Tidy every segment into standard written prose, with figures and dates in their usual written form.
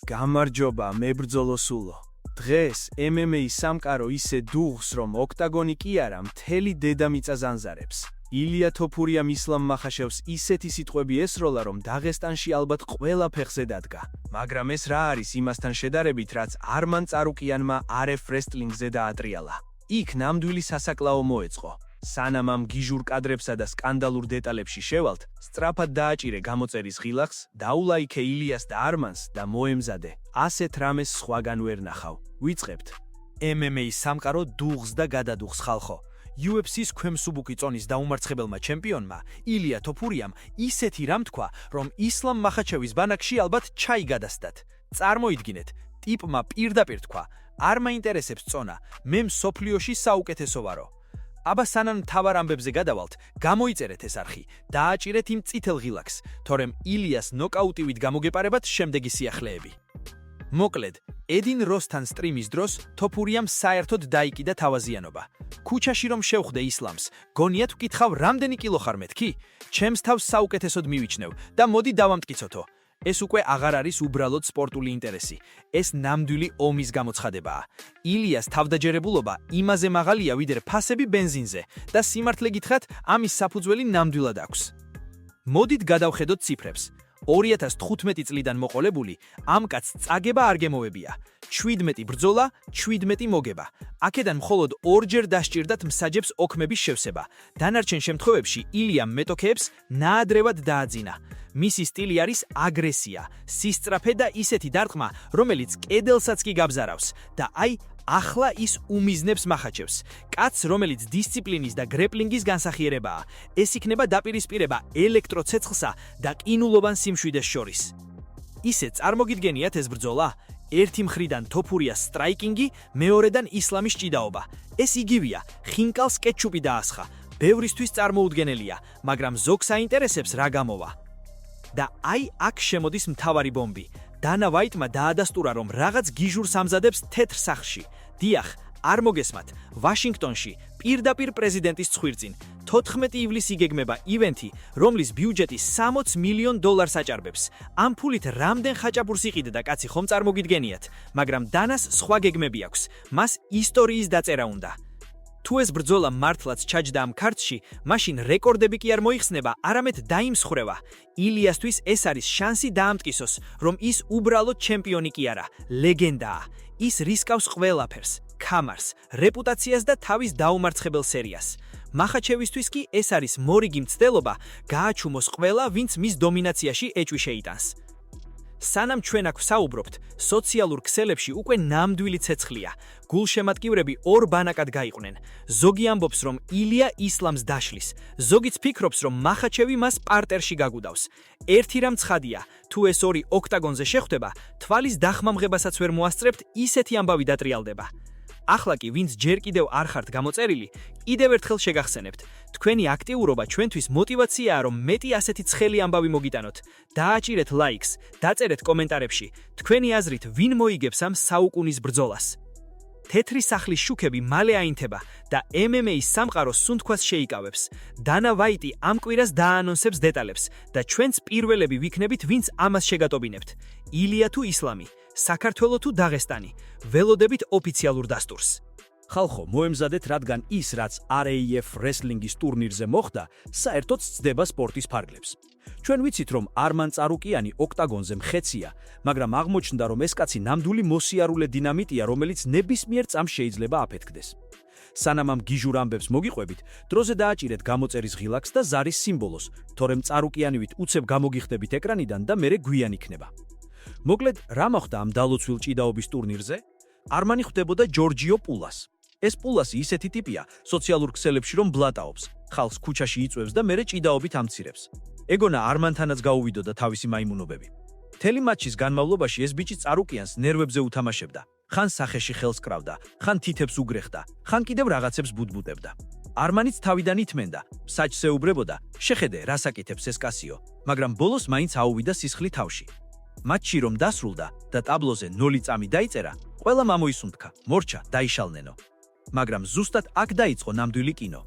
გამარჯობა, მებრძოლო სულო. დღეს MMA სამყარო ისე დუღს, რომ ოქტაგონი კი არა, მთელი დედამიწა ზანზარებს. ილია თოფურიამ ისლამ მახაშევს ისეთი სიტყვები ესროლა, რომ დაღესტანში ალბათ ყველა ფეხზე დადგა. მაგრამ ეს რა არის იმასთან შედარებით, რაც არმან წარუკიანმა RF wrestling-ზე დაატრიალა. იქ ნამდვილი სასაკლაო მოეწყო. სანამ ამ გიჟურ კადრებსა და სკანდალურ დეტალებში შევალთ, სწრაფად დააჭირე გამოწერის ღილახს, დაულაიქე ილიას და არმანს და მოემზადე. ასეთ რამეს სხვაგან ვერ ნახავ. ვიწყებთ. MMA სამყარო დუღს და გადადუღს ხალხო. UFC-ს ქვემსუბუქი წონის დაუმარცხებელმა ჩემპიონმა ილია თოფურიამ ისეთი რამ თქვა, რომ ისლამ მახაჩევის ბანაკში ალბათ ჩაი გადასდათ. წარმოიდგინეთ, ტიპმა პირდაპირ თქვა: არ მაინტერესებს წონა, მე მსოფლიოში საუკეთესო ვარო. აბა სანამ თავარ ამბებზე გადავალთ, გამოიწერეთ ეს არხი, დააჭირეთ იმ წითელ ღილაკს, თორემ ილიას ნოკაუტივით გამოგეპარებათ შემდეგი სიახლეები. მოკლედ, ე딘 როსთან სტრიმის დროს თოფურიამ საერთოდ დაიკიდა თავაზიანობა. ქუჩაში რომ შევხვდე ისლამს, გონიათ ვკითხავ, რამდენი კილო ხარ მეთქი? ჩემს თავს საუკეთესოდ მივიჩნევ და მოდი დავამტკიცოთო. ეს უკვე აღარ არის უბრალოდ სპორტული ინტერესი. ეს ნამდვილი ომის გამოცხადებაა. ილიას თავდაჯერებულობა იმაზე მაღალია, ვიდრე ფასები ბენზინზე და სიმართლე გითხრათ, ამის საფუძველი ნამდვილად აქვს. მოდით გადავხედოთ ციფრებს. 2015 წლიდან მოყოლებული, ამ კაცს წაგება არ გემოვებია. 17 ბრძოლა, 17 მოგება. აქედან მხოლოდ ორჯერ დასჭირდათ მსაჯებს ოქმების შევსება. დანარჩენ შემთხვევებში ილიამ მეტოქეებს ნაადრევად დააძინა. მისი სტილი არის აგრესია, სისწრაფე და ისეთი დარტყმა, რომელიც კედელსაც კი გაბზარავს და აი ახლა ის უმიზნებს მახაჩევს. კაცს, რომელიც დისციპლინის და გრეპლინგის განსახიერებაა. ეს იქნება დაპირისპირება ელექტროცეცხლსა და ყინულოვან სიმშვიდეს შორის. ისე წარმოგიდგენიათ ეს ბრძოლა? ერთი მხრიდან თოფურიას სტრაიკინგი, მეორედან ისლამის ჭიდაობა. ეს იგივეა, ხინკალს კეჩუპი დაასხა. ბევრისთვის წარმოუდგენელია, მაგრამ ზოგს აინტერესებს რა გამოვა. და აი აქ შემოდის მთავარი ბომბი. დანა ვაიტმა დაადასტურა, რომ რაღაც გიჟურს ამზადებს თეთრ სახლში. დიახ, არ მოგესმათ, ვაშინგტონში, პირდაპირ პრეზიდენტის ცხვირწინ. 14 ივლისს იგეგმება ივენთი, რომლის ბიუჯეტი $60 მილიონ აჭარბებს. ამ ფულით რამდენ ხაჭაპურს იყიდა კაცი ხომ წარმოგიდგენიათ, მაგრამ დანას სხვა გეგმები აქვს. მას ისტორიის დაწერა უნდა. თუ ეს ბრძოლა მართლაც ჩაჯდა ამ ქართში, მაშინ რეკორდები კი არ მოიხსნება, არამედ დაიმსხვრევა. ილიასთვის ეს არის შანსი დაამტკისოს, რომ ის უბრალოდ ჩემპიონი კი არა, ლეგენდაა. ის რისკავს ყველაფერს, ქამარს, რეპუტაციას და თავის დაუმარცხებელ სერიას. მახაჩევისთვის კი ეს არის მორიგი მცდელობა, გააჩუმოს ყველა, ვინც მის დომინაციაში ეჭვი შეიტანს. სანამ ჩვენ აქ ვსაუბრობთ, სოციალურ ქსელებში უკვე ნამდვილი ცეცხლია. გულშემატკივრები ორ ბანაკად გაიყვნენ. ზოგი ამბობს, რომ ილია ისლამს დაშლის, ზოგიც ფიქრობს, რომ მახაჩევი მას პარტერში გაგუდავს. ერთი რამ ცხადია, თუ ეს ორი ოქტაგონზე შეხვდება, თვალის დახმამღებასაც ვერ მოასწრებთ, ისეთი ამბავი დატრიალდება. ახლა კი ვინც ჯერ კიდევ არ ხართ გამოწერილი, კიდევ ერთხელ შეგახსენებთ. თქვენი აქტიურობა ჩვენთვის მოტივაციაა, რომ მეტი ასეთი ცხელი ამბავი მოგიტანოთ. დააჭირეთ ლაიქს, დაწერეთ კომენტარებში, თქვენი აზრით ვინ მოიგებს ამ საუკუნის ბრძოლას. თეთრი სახლის შუქები მალე აინთება და MMA-ის სამყარო სუნთქვას შეიკავებს. დანა ვაიტი ამ კვირას დააანონსებს დეტალებს და ჩვენც პირველები ვიქნებით, ვინც ამას შეგატობინებთ. ილია თუ ისლამი, საქართველო თუ დაღესტანი, ველოდებით ოფიციალურ დასტურს. ხალხო, მოემზადეთ, რადგან ის, რაც RAF wrestling-ის ტურნირზე მოხდა, საერთოდ სცდება სპორტის ფარგლებს. ჩვენ ვიცით, რომ არმან წარუკიანი ოქტაგონზე მხეცია, მაგრამ აღმოჩნდა, რომ ეს კაცი ნამდვილი მოსიარულე დინამიტია, რომელიც ნებისმიერ წამს შეიძლება აფეთქდეს. სანამ ამ გიჟურ ამბებს მოგიყვებით, დროზე დააჭირეთ გამოწერის ღილაკს და ზარის სიმბოლოს, თორემ წარუკიანივით უცებ გამოგიხდებით ეკრანიდან და მერე გვიან იქნება. მოკლედ, რა მოხდა ამ დალოცვილ ჭიდაობის ტურნირზე? არმანი ხვდებოდა ჯორჯიო პულას. ეს პულასი ისეთი ტიპია, სოციალურ ქსელებში რომ ბლატაობს, ხალხს ქუჩაში იწვევს და მერე ჭიდაობით ამცირებს. ეგონა არმანთანაც გაუვიდოდა თავისი მაიმუნობები. მთელი მატჩის განმავლობაში ეს ბიჭი წარუკიანს ნერვებზე უთამაშებდა. ხან სახეში ხელს კრავდა, ხან თითებს უგრეხდა, ხან კიდევ რაღაცებს ბუდბუდებდა. არმანიც თავიდან ითმენდა, საჭს ეუბრებოდა, შეხედე, რას აკეთებს ეს კასიო, მაგრამ ბოლოს მაინც აუვიდა სისხლი თავში. მატჩი რომ დასრულდა და ტაბლოზე 0 წამი დაიწერა, ყველა ამოისუნთქა, მორჩა, დაიშალნენო. მაგრამ ზუსტად აქ დაიწყო ნამდვილი კინო.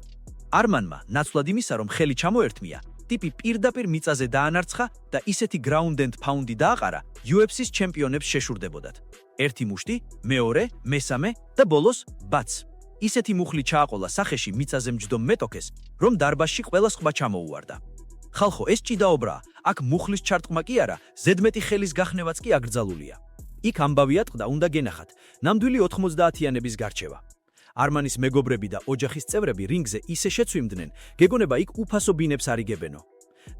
არმანმა, ნაცვლად იმისა, რომ ხელი ჩამოერთმია, ტიპი პირდაპირ მიწაზე დაანარცხა და ისეთი ground and pound-ი დააყარა, UFC-ს ჩემპიონებს შეშურდებოდათ. ერთი მუშტი, მეორე, მესამე და ბოლოს ბაც. ისეთი მუხლი ჩააყოლა სახეში მიწაზე მჯდომ მეტოქეს, რომ დარბაზში ყველა სხვა ჩამოუვარდა. ხალხო, ეს ჭიდაობრაა, აქ მუხლის ჩარტყმა კი არა, ზედმეტი ხელის გახნევაც კი აკრძალულია. იქ ამბავი ატყდა, უნდა გენახათ, ნამდვილი 90-იანების გარჩევა. არმანის მეგობრები და ოჯახის წევრები რინგზე ისე შეცვიმდნენ, გეგონება იქ უფასო ბინებს არიგებენო.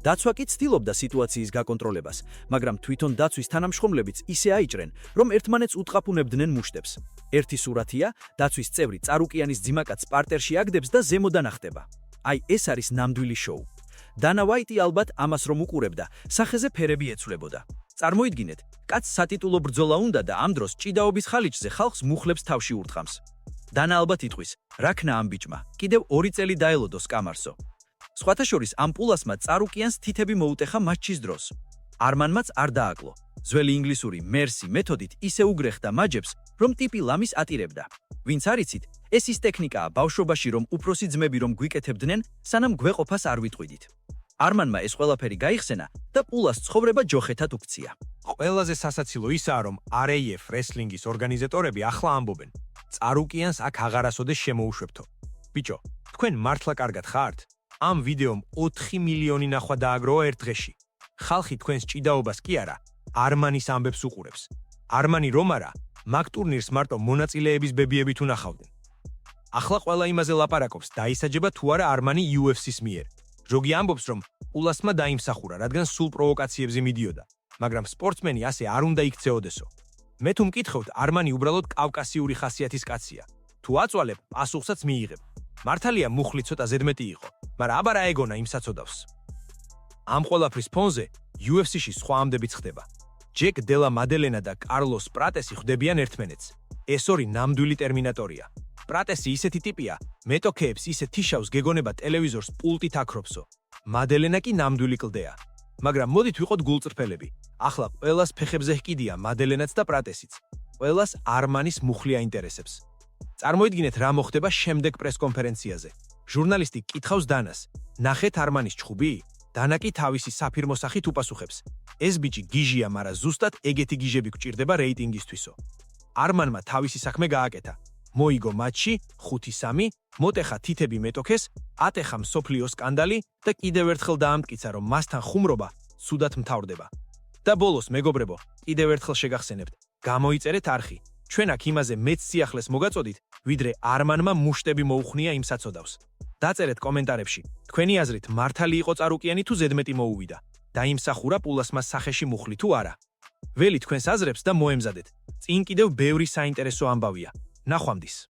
დაცვა კი ცდილობდა სიტუაციის გაკონტროლებას, მაგრამ თვითონ დაცვის თანამშრომლებიც ისე აიჭრენ, რომ ერთმანეთს უტყაფუნებდნენ მუშტებს. ერთი სურათია, დაცვის წევრი წარუკიანის ძიმაკაც პარტერში აგდებს და ზემოდან ახტება. აი, ეს არის ნამდვილი შოუ. დანა ვაიტი ალბათ ამას რომ უყურებდა, სახეზე ფერები ეცვლებოდა. წარმოიდგინეთ, კაცს სატიტულო ბრძოლა უნდა და ამ დროს ჭიდაობის ხალიჩზე ხალხს მუხლებს თავში ურტყამს. დანა ალბათ იტყვის, რა ქნა ამ ბიჭმა, კიდევ 2 წელი დაელოდოს კამარსო. სხვათა შორის ამ პულასმა წარუკიანს თითები მოუტეხა მატჩის დროს. არმანმაც არ დააკლო. ძველი ინგლისური მერსი მეთოდით ისე უგრეხდა მაჯებს, რომ ტიპი ლამის ატირებდა. ვინც არიცით, ეს ის ტექნიკაა ბავშვობაში, რომ უფროსი ძმები რომ გვიკეთებდნენ, სანამ გვეყოფას არ ვიტყვიდით. არმანმა ეს ყველაფერი გაიხსენა და პულას ცხოვრება ჯოხეთად უქცია. ყველაზე სასაცილო ისაა, რომ RAF რესლინგის ორგანიზატორები ახლა ამბობენ, წარუკიანს აქ აღარასოდეს შემოუშვებთო. ბიჭო, თქვენ მართლა კარგად ხართ? ამ ვიდეომ 4 მილიონი ნახვა დააგროვა ერთ დღეში. ხალხი თქვენს ჭიდაობას კი არა, არმანის ამბებს უყურებს. არმანი რომ არა, მაგ ტურნირს მარტო მონაწილეების ბებიებით უნახავდნენ. ახლა ყველა იმაზე ლაპარაკობს, დაისაჯება თუ არა არმანი UFC-ს მიერ. ჯოგი ამბობს, რომ პულასმა დაიმსახურა, რადგან სულ პროვოკაციებზე მიდიოდა, მაგრამ სპორტსმენი ასე არ უნდა იქცეოდესო. მე თუ მკითხავთ, არმანი უბრალოდ კავკასიური ხასიათის კაცია. თუ აწვალებ, პასუხსაც მიიღებ. მართალია მუხლი ცოტა ზედმეტი იყო, მაგრამ აბა რა ეგონა იმ საწოდავს. ამ ყველაფრის ფონზე UFC-ში სხვა ამდებიც ხდება. ჯეკ დელა მადელენა და კარლოს პრატესი ხვდებიან ერთმანეთს. ეს ორი ნამდვილი ტერმინატორია. პრატესი ისეთი ტიპია, მეტოქეებს ისე თიშავს გეგონება ტელევიზორს პულტით აკროფსო. მადელენა კი ნამდვილი კლდეა. მაგრამ მოდით ვიყოთ გულწრფელები. ახლა ყველას ფეხებზე ჰკიდია მადელენაც და პრატესიც. ყველას არმანის მუხლი აინტერესებს. წარმოიდგინეთ რა მოხდება შემდეგ პრესკონფერენციაზე. ჟურნალისტი კითხავს დანას, ნახეთ არმანის ჩხუბი? დანა კი თავისი საფირმო სახით უპასუხებს. ეს ბიჭი გიჟია, მაგრამ ზუსტად ეგეთი გიჟები გვჭირდება რეიტინგისთვისო. არმანმა თავისი საქმე გააკეთა. მოიგო მატჩი 5-3, მოტეხა თითები მეტოქეს, ატეხა მსოფლიო სკანდალი და კიდევ ერთხელ დაამტკიცა, რომ მასთან ხუმრობა ცუდად მთავრდება. და ბოლოს, მეგობრებო, კიდევ ერთხელ შეგახსენებთ, გამოიწერეთ არხი. ჩვენ აქ იმაზე მეც სიახლეს მოგაწოდით, ვიდრე არმანმა მუშტები მოუხნია იმ საწოდავს. დაწერეთ კომენტარებში, თქვენი აზრით მართალი იყო წარუკიანი თუ ზედმეტი მოუვიდა. დაიმსახურა პულასმა სახეში მუხლი თუ არა. ველი თქვენს აზრებს და მოემზადეთ. წინ კიდევ ბევრი საინტერესო ამბავია. ნახვამდის.